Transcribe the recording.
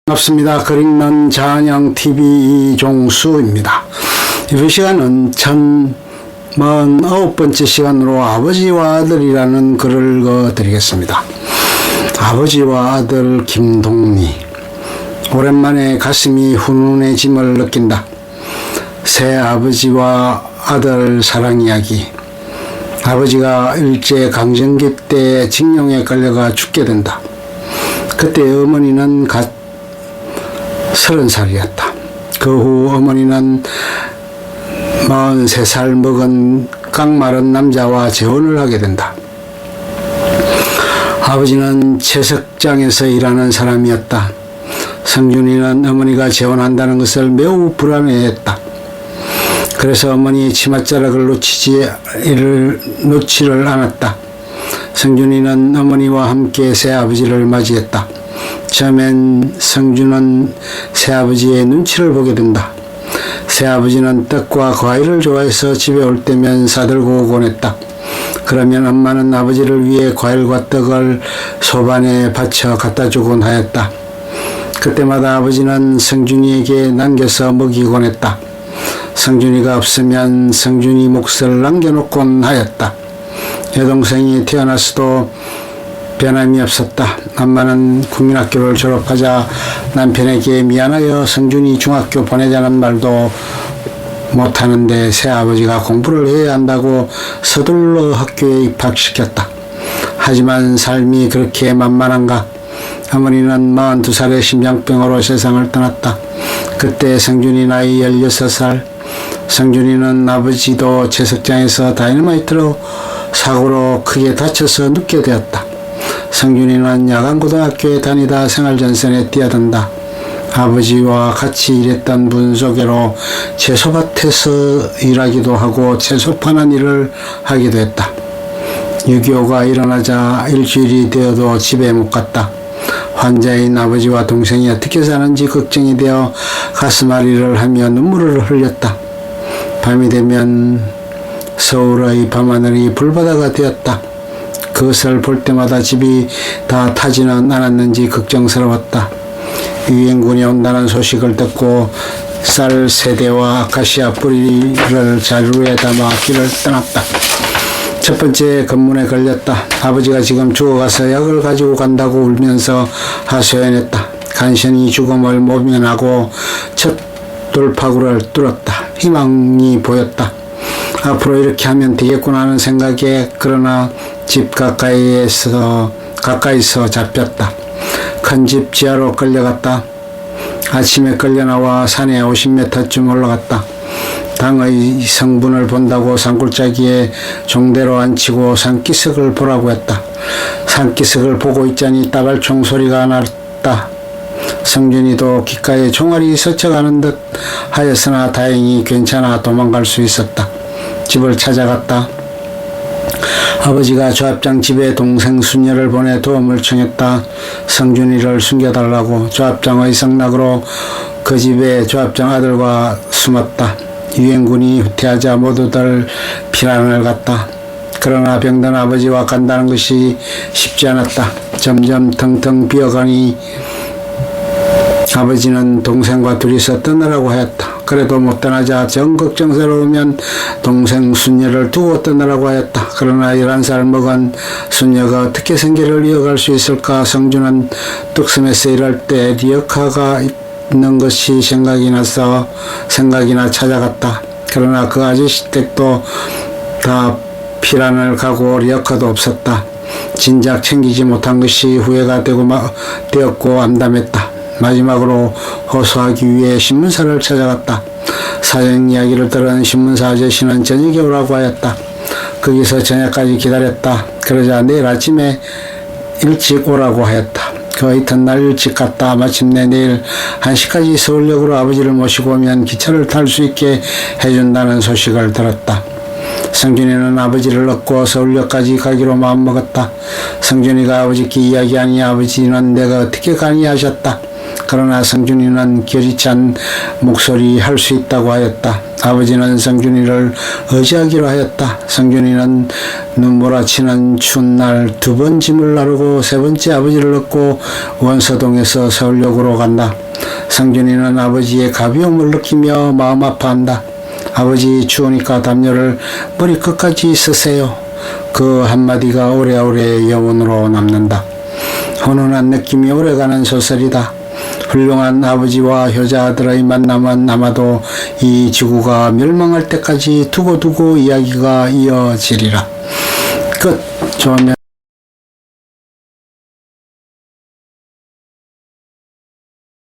반갑습니다. 그릭넌 잔영TV 이종수입니다. 이번 시간은 1049번째 시간으로 아버지와 아들이라는 글을 읽어드리겠습니다. 아버지와 아들 김동리. 오랜만에 가슴이 훈훈해짐을 느낀다. 새 아버지와 아들 사랑 이야기. 아버지가 일제 강점기 때 징용에 끌려가 죽게 된다. 그때 어머니는 갓 30살이었다. 그 후 어머니는 43살 먹은 깡마른 남자와 재혼을 하게 된다. 아버지는 채석장에서 일하는 사람이었다. 성준이는 어머니가 재혼한다는 것을 매우 불안해했다. 그래서 어머니 치맛자락을 놓지를 않았다. 성준이는 어머니와 함께 새아버지를 맞이했다. 처음엔 성준은 새아버지의 눈치를 보게 된다. 새아버지는 떡과 과일을 좋아해서 집에 올 때면 사들고 오곤 했다. 그러면 엄마는 아버지를 위해 과일과 떡을 소반에 받쳐 갖다 주곤 하였다. 그때마다 아버지는 성준이에게 남겨서 먹이곤 했다. 성준이가 없으면 성준이 몫을 남겨놓곤 하였다. 여동생이 태어났어도 변함이 없었다. 엄마는 국민학교를 졸업하자 남편에게 미안하여 성준이 중학교 보내자는 말도 못하는데 새아버지가 공부를 해야 한다고 서둘러 학교에 입학시켰다. 하지만 삶이 그렇게 만만한가? 어머니는 42살의 심장병으로 세상을 떠났다. 그때 성준이 나이 16살. 성준이는 아버지도 채석장에서 다이너마이트로 사고로 크게 다쳐서 눕게 되었다. 성준이는 야간고등학교에 다니다 생활전선에 뛰어든다. 아버지와 같이 일했던 분 소개로 채소밭에서 일하기도 하고 채소 파는 일을 하기도 했다. 6.25가 일어나자 일주일이 되어도 집에 못 갔다. 환자인 아버지와 동생이 어떻게 사는지 걱정이 되어 가슴앓이를 하며 눈물을 흘렸다. 밤이 되면 서울의 밤하늘이 불바다가 되었다. 그것을 볼 때마다 집이 다 타지는 않았는지 걱정스러웠다. 유엔군이 온다는 소식을 듣고 쌀 세대와 아카시아 뿌리를 자루에 담아 길을 떠났다. 첫 번째 검문에 걸렸다. 아버지가 지금 죽어가서 약을 가지고 간다고 울면서 하소연했다. 간신히 죽음을 모면하고 첫 돌파구를 뚫었다. 희망이 보였다. 앞으로 이렇게 하면 되겠구나 하는 생각에 그러나 집 가까이서 잡혔다. 큰 집 지하로 끌려갔다. 아침에 끌려나와 산에 50m쯤 올라갔다. 당의 성분을 본다고 산골짜기에 종대로 앉히고 산기슭을 보라고 했다. 산기슭을 보고 있자니 따발총 소리가 났다. 성준이도 귓가에 총알이 스쳐가는 듯 하였으나 다행히 괜찮아 도망갈 수 있었다. 집을 찾아갔다. 아버지가 조합장 집에 동생 수녀를 보내 도움을 청했다. 성준이를 숨겨달라고. 조합장의 성락으로 그 집에 조합장 아들과 숨었다. 유엔군이 후퇴하자 모두들 피난을 갔다. 그러나 병든 아버지와 간다는 것이 쉽지 않았다. 점점 텅텅 비어가니 아버지는 동생과 둘이서 떠나라고 하였다. 그래도 못 떠나자 정 걱정스러우면 동생 수녀를 두고 떠나라고 하였다. 그러나 11살 먹은 수녀가 어떻게 생계를 이어갈 수 있을까? 성준은 뚝섬에서 일할 때 리어카가 있는 것이 생각이나 찾아갔다. 그러나 그 아저씨 댁도 다 피란을 가고 리어카도 없었다. 진작 챙기지 못한 것이 후회가 되었고 암담했다. 마지막으로 호소하기 위해 신문사를 찾아갔다. 사정 이야기를 들은 신문사 아저씨는 저녁에 오라고 하였다. 거기서 저녁까지 기다렸다. 그러자 내일 아침에 일찍 오라고 하였다. 그 이튿날 일찍 갔다. 마침내 내일 1시까지 서울역으로 아버지를 모시고 오면 기차를 탈 수 있게 해준다는 소식을 들었다. 성준이는 아버지를 얻고 서울역까지 가기로 마음먹었다. 성준이가 아버지께 이야기하니 아버지는 내가 어떻게 가니 하셨다. 그러나 성준이는 결이 찬 목소리 할 수 있다고 하였다. 아버지는 성균이를 의지하기로 하였다. 성균이는 눈몰아치는 추운 날 2번 짐을 나르고 3번째 아버지를 얻고 원서동에서 서울역으로 간다. 성균이는 아버지의 가벼움을 느끼며 마음 아파한다. 아버지 추우니까 담요를 머리 끝까지 쓰세요. 그 한마디가 오래오래 영혼으로 남는다. 훈훈한 느낌이 오래가는 소설이다. 훌륭한 아버지와 효자 아들의 만남은 아마도 이 지구가 멸망할 때까지 두고두고 이야기가 이어지리라. 끝. 좋으면